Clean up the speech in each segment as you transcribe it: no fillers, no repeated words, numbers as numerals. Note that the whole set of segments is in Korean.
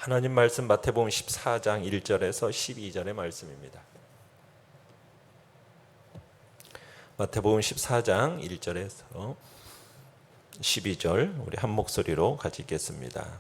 하나님 말씀 마태복음 14장 1절에서 12절의 말씀입니다. 마태복음 14장 1절에서 12절 우리 한 목소리로 같이 읽겠습니다.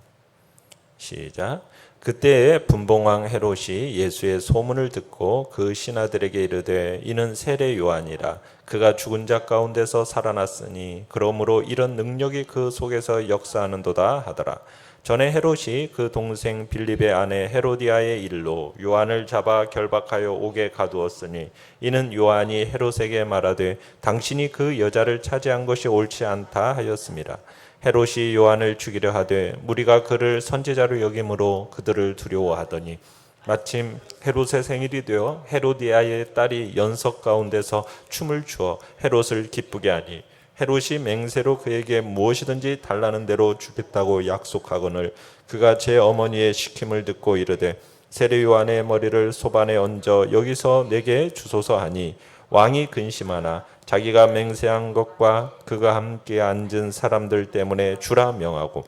시작. 그때에 분봉왕 헤롯이 예수의 소문을 듣고 그 신하들에게 이르되 이는 세례 요한이라 그가 죽은 자 가운데서 살아났으니 그러므로 이런 능력이 그 속에서 역사하는도다 하더라. 전에 헤롯이 그 동생 빌립의 아내 헤로디아의 일로 요한을 잡아 결박하여 옥에 가두었으니 이는 요한이 헤롯에게 말하되 당신이 그 여자를 차지한 것이 옳지 않다 하였습니다. 헤롯이 요한을 죽이려 하되 무리가 그를 선지자로 여김으로 그들을 두려워하더니 마침 헤롯의 생일이 되어 헤로디아의 딸이 연석 가운데서 춤을 추어 헤롯을 기쁘게 하니 헤롯이 맹세로 그에게 무엇이든지 달라는 대로 주겠다고 약속하거늘 그가 제 어머니의 시킴을 듣고 이르되 세례 요한의 머리를 소반에 얹어 여기서 내게 주소서 하니 왕이 근심하나 자기가 맹세한 것과 그가 함께 앉은 사람들 때문에 주라 명하고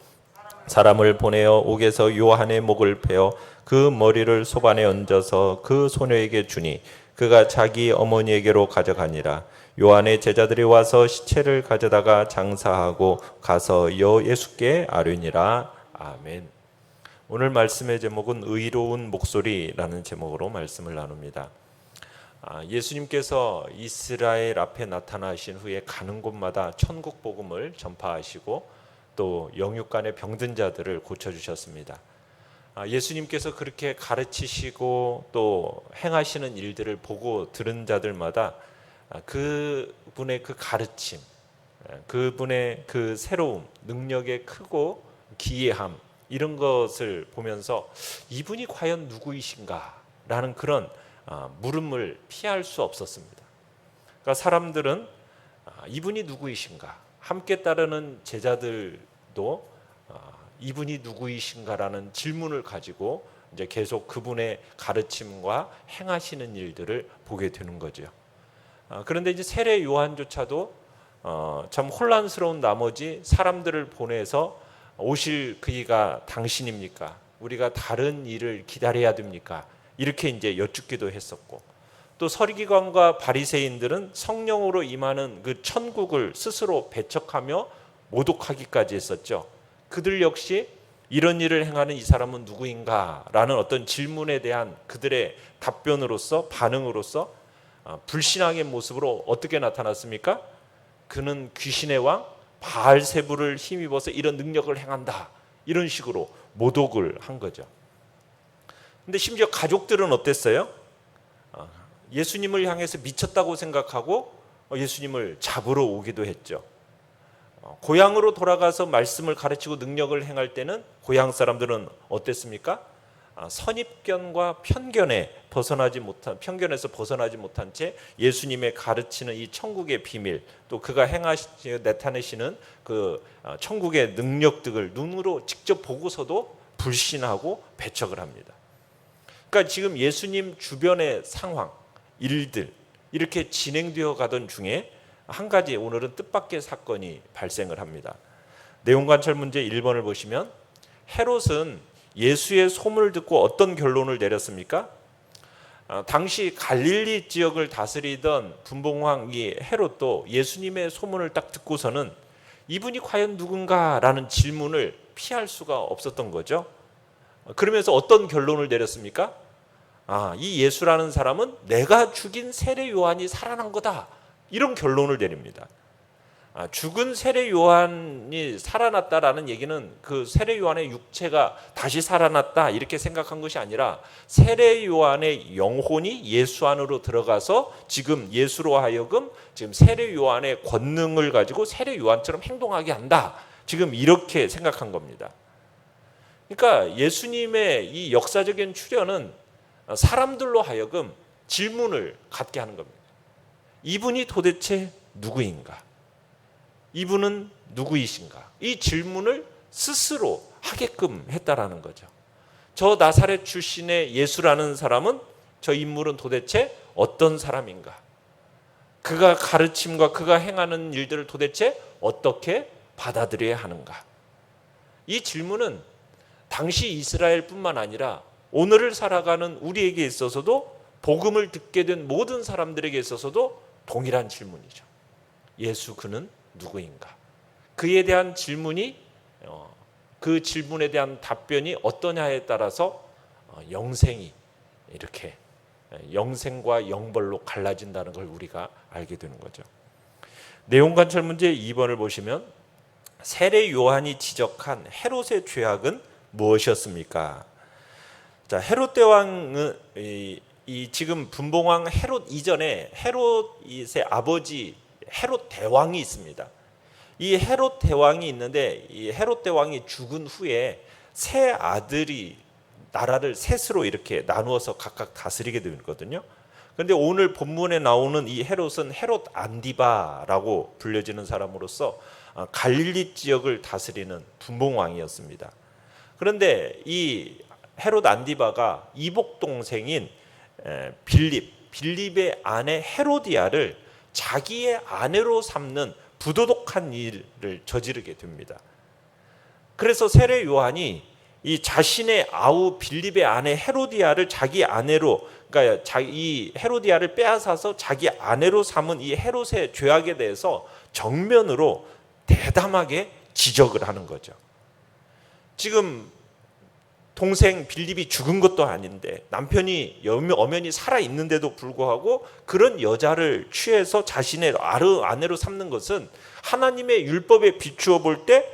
사람을 보내어 옥에서 요한의 목을 베어 그 머리를 소반에 얹어서 그 소녀에게 주니 그가 자기 어머니에게로 가져가니라. 요한의 제자들이 와서 시체를 가져다가 장사하고 가서 예수께 아뢰니라. 아멘. 오늘 말씀의 제목은 의로운 목소리라는 제목으로 말씀을 나눕니다. 예수님께서 이스라엘 앞에 나타나신 후에 가는 곳마다 천국 복음을 전파하시고 또 영육간의 병든 자들을 고쳐주셨습니다. 예수님께서 그렇게 가르치시고 또 행하시는 일들을 보고 들은 자들마다 그분의 그 가르침, 그분의 그 새로움, 능력의 크고 기이함 이런 것을 보면서 이분이 과연 누구이신가 라는 그런 물음을 피할 수 없었습니다. 그러니까 사람들은 이분이 누구이신가, 함께 따르는 제자들도 이분이 누구이신가라는 질문을 가지고 이제 계속 그분의 가르침과 행하시는 일들을 보게 되는 거죠. 그런데 이제 세례 요한조차도 참 혼란스러운 나머지 사람들을 보내서 오실 그이가 당신입니까? 우리가 다른 일을 기다려야 됩니까? 이렇게 이제 여쭙기도 했었고 또 서기관과 바리새인들은 성령으로 임하는 그 천국을 스스로 배척하며 모독하기까지 했었죠. 그들 역시 이런 일을 행하는 이 사람은 누구인가라는 어떤 질문에 대한 그들의 답변으로서 반응으로서 불신앙의 모습으로 어떻게 나타났습니까? 그는 귀신의 왕 바알세불을 힘입어서 이런 능력을 행한다. 이런 식으로 모독을 한 거죠. 근데 심지어 가족들은 어땠어요? 예수님을 향해서 미쳤다고 생각하고 예수님을 잡으러 오기도 했죠. 고향으로 돌아가서 말씀을 가르치고 능력을 행할 때는 고향 사람들은 어땠습니까? 선입견과 편견에서 벗어나지 못한 채 예수님의 가르치는 이 천국의 비밀, 또 그가 나타내시는 그 천국의 능력들을 눈으로 직접 보고서도 불신하고 배척을 합니다. 그러니까 지금 예수님 주변의 상황, 일들 이렇게 진행되어 가던 중에 한 가지 오늘은 뜻밖의 사건이 발생을 합니다. 내용 관찰 문제 1번을 보시면 헤롯은 예수의 소문을 듣고 어떤 결론을 내렸습니까? 당시 갈릴리 지역을 다스리던 분봉왕 이 헤롯도 예수님의 소문을 딱 듣고서는 이분이 과연 누군가라는 질문을 피할 수가 없었던 거죠. 그러면서 어떤 결론을 내렸습니까? 이 예수라는 사람은 내가 죽인 세례 요한이 살아난 거다. 이런 결론을 내립니다. 죽은 세례 요한이 살아났다라는 얘기는 그 세례 요한의 육체가 다시 살아났다 이렇게 생각한 것이 아니라 세례 요한의 영혼이 예수 안으로 들어가서 지금 예수로 하여금 지금 세례 요한의 권능을 가지고 세례 요한처럼 행동하게 한다. 지금 이렇게 생각한 겁니다. 그러니까 예수님의 이 역사적인 출현은 사람들로 하여금 질문을 갖게 하는 겁니다. 이분이 도대체 누구인가? 이분은 누구이신가? 이 질문을 스스로 하게끔 했다라는 거죠. 저 나사렛 출신의 예수라는 사람은 저 인물은 도대체 어떤 사람인가? 그가 가르침과 그가 행하는 일들을 도대체 어떻게 받아들여야 하는가? 이 질문은 당시 이스라엘뿐만 아니라 오늘을 살아가는 우리에게 있어서도, 복음을 듣게 된 모든 사람들에게 있어서도 동일한 질문이죠. 예수 그는 누구인가? 그에 대한 질문이, 그 질문에 대한 답변이 어떠냐에 따라서 영생이 이렇게 영생과 영벌로 갈라진다는 걸 우리가 알게 되는 거죠. 내용 관찰 문제 2번을 보시면 세례 요한이 지적한 헤롯의 죄악은 무엇이었습니까? 자, 헤롯 대왕은 이 지금 분봉왕 헤롯 이전에 헤롯의 아버지 헤롯 대왕이 있습니다. 이 헤롯 대왕이 있는데, 이 헤롯 대왕이 죽은 후에 세 아들이 나라를 셋으로 이렇게 나누어서 각각 다스리게 되거든요. 그런데 오늘 본문에 나오는 이 헤롯은 헤롯 안디바라고 불려지는 사람으로서 갈릴리 지역을 다스리는 분봉왕이었습니다. 그런데 이 헤롯 안디바가 이복 동생인 빌립의 아내 헤로디아를 자기의 아내로 삼는 부도덕한 일을 저지르게 됩니다. 그래서 세례 요한이 이 자신의 아우 빌립의 아내 헤로디아를 자기 아내로, 그러니까 이 헤로디아를 빼앗아서 자기 아내로 삼은 이 헤롯의 죄악에 대해서 정면으로 대담하게 지적을 하는 거죠. 지금 동생 빌립이 죽은 것도 아닌데, 남편이 엄연히 살아 있는데도 불구하고 그런 여자를 취해서 자신의 아내로 삼는 것은 하나님의 율법에 비추어 볼 때,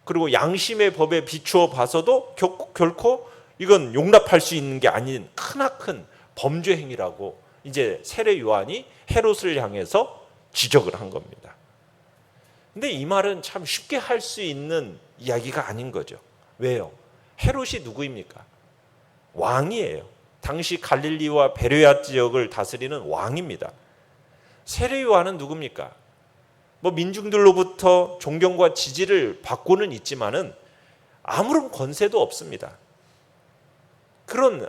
그리고 양심의 법에 비추어 봐서도 결코 이건 용납할 수 있는 게 아닌 크나큰 범죄 행위라고 이제 세례 요한이 헤롯을 향해서 지적을 한 겁니다. 근데 이 말은 참 쉽게 할 수 있는 이야기가 아닌 거죠. 왜요? 헤롯이 누구입니까? 왕이에요. 당시 갈릴리와 베레아 지역을 다스리는 왕입니다. 세례 요한은 누굽니까? 민중들로부터 존경과 지지를 받고는 있지만은 아무런 권세도 없습니다.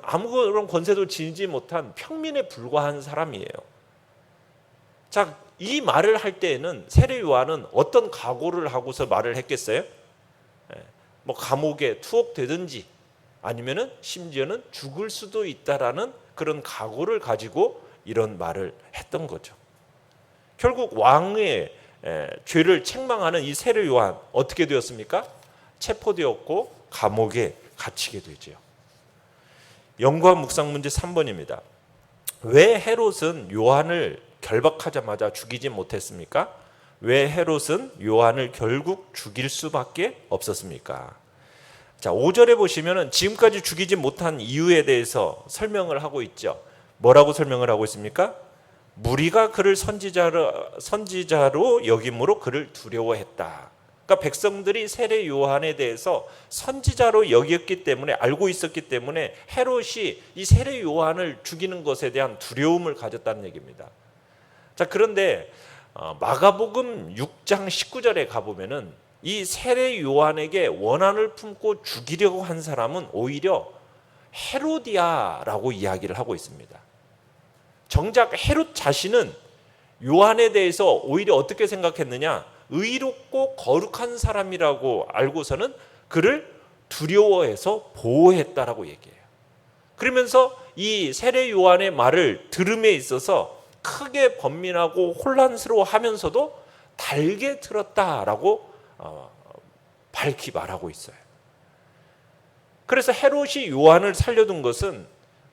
아무런 권세도 지니지 못한 평민에 불과한 사람이에요. 자, 이 말을 할 때에는 세례 요한은 어떤 각오를 하고서 말을 했겠어요? 감옥에 투옥되든지 아니면은 심지어는 죽을 수도 있다라는 그런 각오를 가지고 이런 말을 했던 거죠. 결국 왕의 죄를 책망하는 이 세례 요한 어떻게 되었습니까? 체포되었고 감옥에 갇히게 되죠. 연구와 묵상 문제 3번입니다. 왜 헤롯은 요한을 결박하자마자 죽이지 못했습니까? 왜 헤롯은 요한을 결국 죽일 수밖에 없었습니까? 자, 5절에 보시면은 지금까지 죽이지 못한 이유에 대해서 설명을 하고 있죠. 뭐라고 설명을 하고 있습니까? 무리가 그를 선지자로 여김으로 그를 두려워했다. 그러니까 백성들이 세례 요한에 대해서 선지자로 여겼기 때문에, 알고 있었기 때문에 헤롯이 이 세례 요한을 죽이는 것에 대한 두려움을 가졌다는 얘기입니다. 자, 그런데 마가복음 6장 19절에 가보면은 이 세례 요한에게 원한을 품고 죽이려고 한 사람은 오히려 헤로디아라고 이야기를 하고 있습니다. 정작 헤롯 자신은 요한에 대해서 오히려 어떻게 생각했느냐? 의롭고 거룩한 사람이라고 알고서는 그를 두려워해서 보호했다라고 얘기해요. 그러면서 이 세례 요한의 말을 들음에 있어서 크게 번민하고 혼란스러워하면서도 달게 들었다라고 밝히 말하고 있어요. 그래서 헤롯이 요한을 살려둔 것은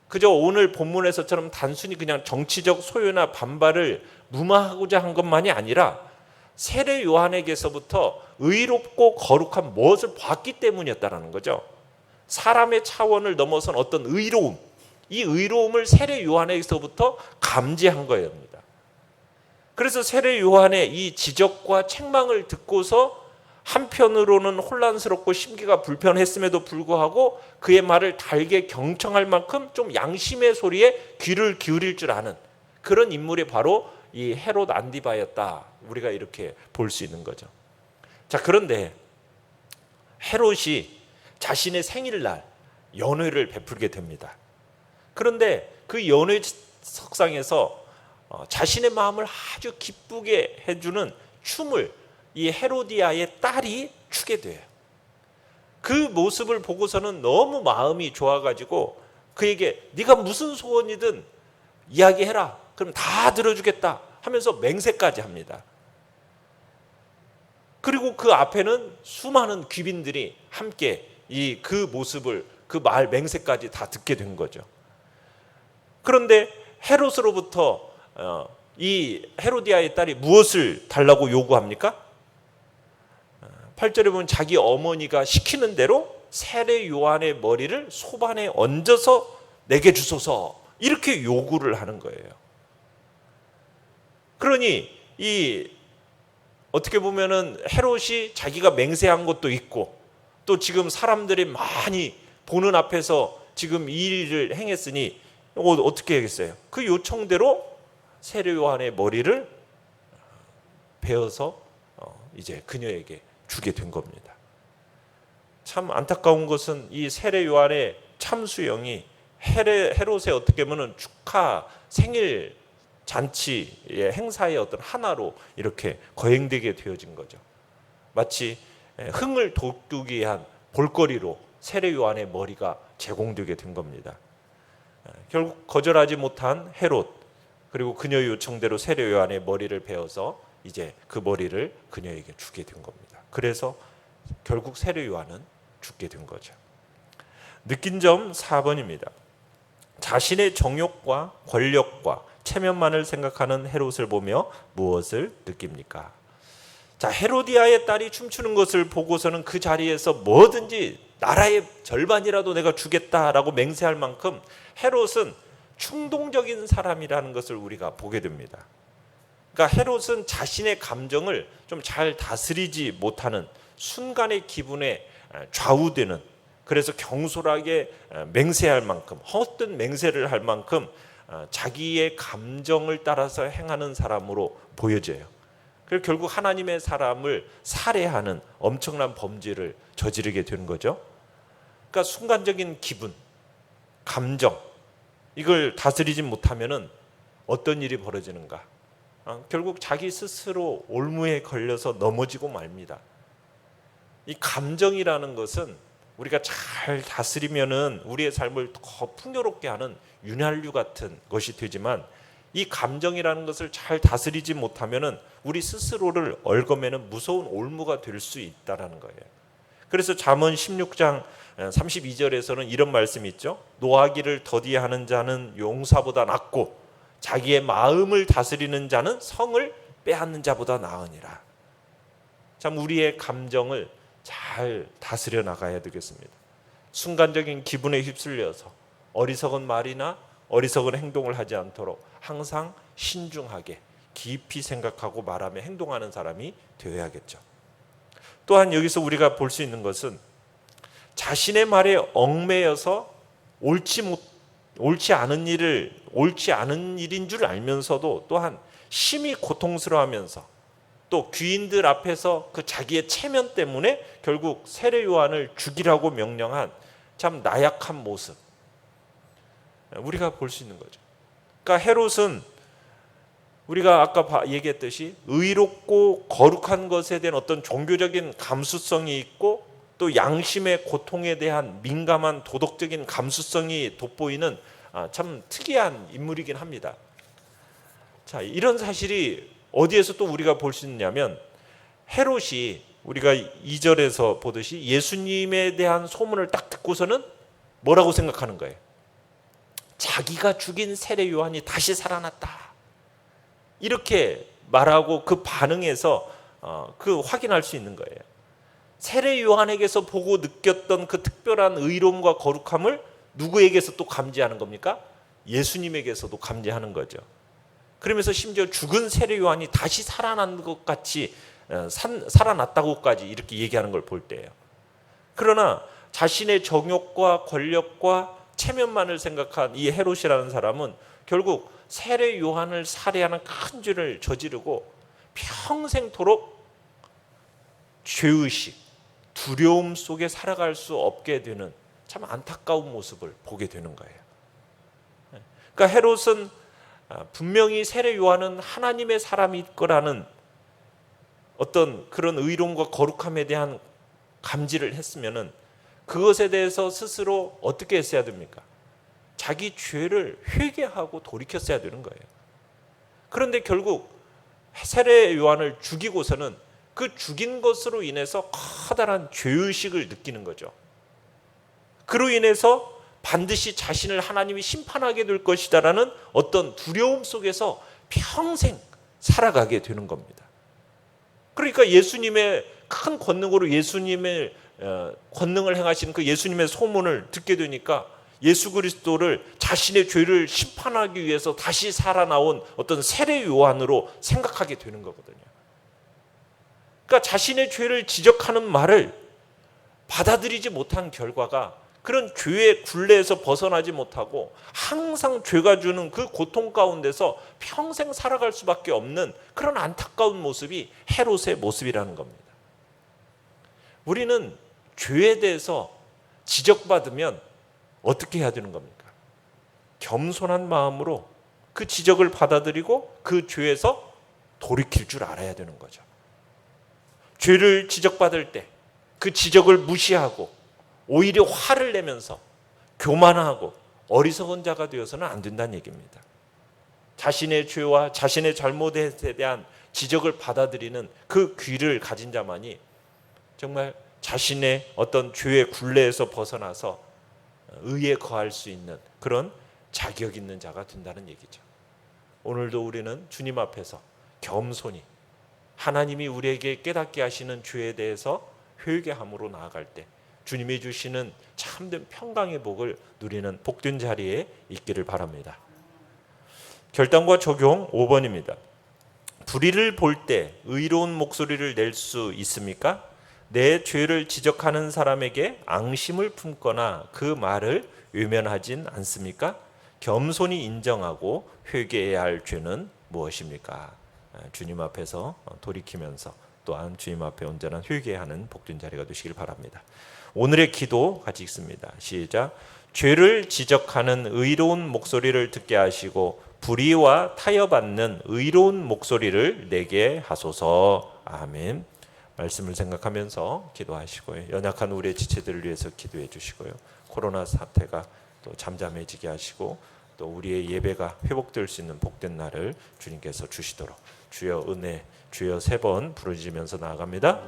그저 오늘 본문에서처럼 단순히 그냥 정치적 소요나 반발을 무마하고자 한 것만이 아니라 세례 요한에게서부터 의롭고 거룩한 무엇을 봤기 때문이었다는 거죠. 사람의 차원을 넘어선 어떤 의로움, 이 의로움을 세례 요한에게서부터 감지한 거입니다. 그래서 세례 요한의 이 지적과 책망을 듣고서 한편으로는 혼란스럽고 심기가 불편했음에도 불구하고 그의 말을 달게 경청할 만큼 좀 양심의 소리에 귀를 기울일 줄 아는 그런 인물이 바로 이 헤롯 안디바였다. 우리가 이렇게 볼 수 있는 거죠. 자, 그런데 헤롯이 자신의 생일날 연회를 베풀게 됩니다. 그런데 그 연회 석상에서 자신의 마음을 아주 기쁘게 해주는 춤을 이 헤로디아의 딸이 추게 돼요. 그 모습을 보고서는 너무 마음이 좋아가지고 그에게 네가 무슨 소원이든 이야기해라. 그럼 다 들어주겠다 하면서 맹세까지 합니다. 그리고 그 앞에는 수많은 귀빈들이 함께 그 모습을 그 말 맹세까지 다 듣게 된 거죠. 그런데 헤롯으로부터 이 헤로디아의 딸이 무엇을 달라고 요구합니까? 8절에 보면 자기 어머니가 시키는 대로 세례 요한의 머리를 소반에 얹어서 내게 주소서 이렇게 요구를 하는 거예요. 그러니 어떻게 보면은 헤롯이 자기가 맹세한 것도 있고 또 지금 사람들이 많이 보는 앞에서 지금 이 일을 행했으니 어떻게 하겠어요? 그 요청대로 세례 요한의 머리를 베어서 이제 그녀에게 주게 된 겁니다. 참 안타까운 것은 이 세례 요한의 참수형이 헤롯의 어떻게 보면 축하 생일 잔치의 행사의 어떤 하나로 이렇게 거행되게 되어진 거죠. 마치 흥을 돋구기 위한 볼거리로 세례 요한의 머리가 제공되게 된 겁니다. 결국 거절하지 못한 헤롯 그리고 그녀의 요청대로 세례 요한의 머리를 베어서 이제 그 머리를 그녀에게 주게 된 겁니다. 그래서 결국 세례 요한은 죽게 된 거죠. 느낀 점 4번입니다. 자신의 정욕과 권력과 체면만을 생각하는 헤롯을 보며 무엇을 느낍니까? 자, 헤로디아의 딸이 춤추는 것을 보고서는 그 자리에서 뭐든지 나라의 절반이라도 내가 주겠다라고 맹세할 만큼 헤롯은 충동적인 사람이라는 것을 우리가 보게 됩니다. 그러니까 헤롯은 자신의 감정을 좀 잘 다스리지 못하는 순간의 기분에 좌우되는, 그래서 경솔하게 맹세할 만큼, 헛된 맹세를 할 만큼 자기의 감정을 따라서 행하는 사람으로 보여져요. 그리고 결국 하나님의 사람을 살해하는 엄청난 범죄를 저지르게 되는 거죠. 그러니까 순간적인 기분, 감정, 이걸 다스리지 못하면은 어떤 일이 벌어지는가? 결국 자기 스스로 올무에 걸려서 넘어지고 말니다. 이 감정이라는 것은 우리가 잘 다스리면은 우리의 삶을 더 풍요롭게 하는 윤활유 같은 것이 되지만, 이 감정이라는 것을 잘 다스리지 못하면은 우리 스스로를 얽어매는 무서운 올무가 될 수 있다라는 거예요. 그래서 잠언 16장 32절에서는 이런 말씀이 있죠. 노하기를 더디하는 자는 용사보다 낫고 자기의 마음을 다스리는 자는 성을 빼앗는 자보다 나으니라. 참 우리의 감정을 잘 다스려 나가야 되겠습니다. 순간적인 기분에 휩쓸려서 어리석은 말이나 어리석은 행동을 하지 않도록 항상 신중하게 깊이 생각하고 말하며 행동하는 사람이 되어야겠죠. 또한 여기서 우리가 볼 수 있는 것은 자신의 말에 얽매여서 옳지 않은 일인 줄 알면서도 또한 심히 고통스러워하면서 또 귀인들 앞에서 그 자기의 체면 때문에 결국 세례 요한을 죽이라고 명령한 참 나약한 모습, 우리가 볼 수 있는 거죠. 그러니까 헤롯은 우리가 아까 얘기했듯이 의롭고 거룩한 것에 대한 어떤 종교적인 감수성이 있고 또 양심의 고통에 대한 민감한 도덕적인 감수성이 돋보이는 참 특이한 인물이긴 합니다. 자, 이런 사실이 어디에서 또 우리가 볼 수 있냐면, 헤롯이 우리가 2절에서 보듯이 예수님에 대한 소문을 딱 듣고서는 뭐라고 생각하는 거예요? 자기가 죽인 세례 요한이 다시 살아났다, 이렇게 말하고 그 반응에서 그 확인할 수 있는 거예요. 세례 요한에게서 보고 느꼈던 그 특별한 의로움과 거룩함을 누구에게서 또 감지하는 겁니까? 예수님에게서도 감지하는 거죠. 그러면서 심지어 죽은 세례 요한이 다시 살아난 것 같이 살아났다고까지 이렇게 얘기하는 걸 볼 때예요. 그러나 자신의 정욕과 권력과 체면만을 생각한 이 헤롯이라는 사람은 결국 세례 요한을 살해하는 큰 죄를 저지르고 평생토록 죄의식, 두려움 속에 살아갈 수 없게 되는 참 안타까운 모습을 보게 되는 거예요. 그러니까 헤롯은 분명히 세례 요한은 하나님의 사람일 거라는 어떤 그런 의로움과 거룩함에 대한 감지를 했으면은 그것에 대해서 스스로 어떻게 했어야 됩니까? 자기 죄를 회개하고 돌이켰어야 되는 거예요. 그런데 결국 세례 요한을 죽이고서는 그 죽인 것으로 인해서 커다란 죄의식을 느끼는 거죠. 그로 인해서 반드시 자신을 하나님이 심판하게 될 것이다라는 어떤 두려움 속에서 평생 살아가게 되는 겁니다. 그러니까 예수님의 큰 권능으로 예수님의 권능을 행하시는 그 예수님의 소문을 듣게 되니까 예수 그리스도를 자신의 죄를 심판하기 위해서 다시 살아나온 어떤 세례 요한으로 생각하게 되는 거거든요. 그러니까 자신의 죄를 지적하는 말을 받아들이지 못한 결과가 그런 죄의 굴레에서 벗어나지 못하고 항상 죄가 주는 그 고통 가운데서 평생 살아갈 수밖에 없는 그런 안타까운 모습이 헤롯의 모습이라는 겁니다. 우리는 죄에 대해서 지적받으면 어떻게 해야 되는 겁니까? 겸손한 마음으로 그 지적을 받아들이고 그 죄에서 돌이킬 줄 알아야 되는 거죠. 죄를 지적받을 때 그 지적을 무시하고 오히려 화를 내면서 교만하고 어리석은 자가 되어서는 안 된다는 얘기입니다. 자신의 죄와 자신의 잘못에 대한 지적을 받아들이는 그 귀를 가진 자만이 정말 자신의 어떤 죄의 굴레에서 벗어나서 의에 거할 수 있는 그런 자격 있는 자가 된다는 얘기죠. 오늘도 우리는 주님 앞에서 겸손히 하나님이 우리에게 깨닫게 하시는 죄에 대해서 회개함으로 나아갈 때 주님이 주시는 참된 평강의 복을 누리는 복된 자리에 있기를 바랍니다. 결단과 적용 5번입니다. 불의를 볼 때 의로운 목소리를 낼 수 있습니까? 내 죄를 지적하는 사람에게 앙심을 품거나 그 말을 외면하진 않습니까? 겸손히 인정하고 회개해야 할 죄는 무엇입니까? 주님 앞에서 돌이키면서 또한 주님 앞에 온전한 회개하는 복된 자리가 되시길 바랍니다. 오늘의 기도 같이 읽습니다. 시작. 죄를 지적하는 의로운 목소리를 듣게 하시고 불의와 타협받는 의로운 목소리를 내게 하소서. 아멘. 말씀을 생각하면서 기도하시고요. 연약한 우리의 지체들을 위해서 기도해 주시고요. 코로나 사태가 또 잠잠해지게 하시고 또 우리의 예배가 회복될 수 있는 복된 날을 주님께서 주시도록 주여 은혜, 주여 3번 부르짖으면서 나아갑니다.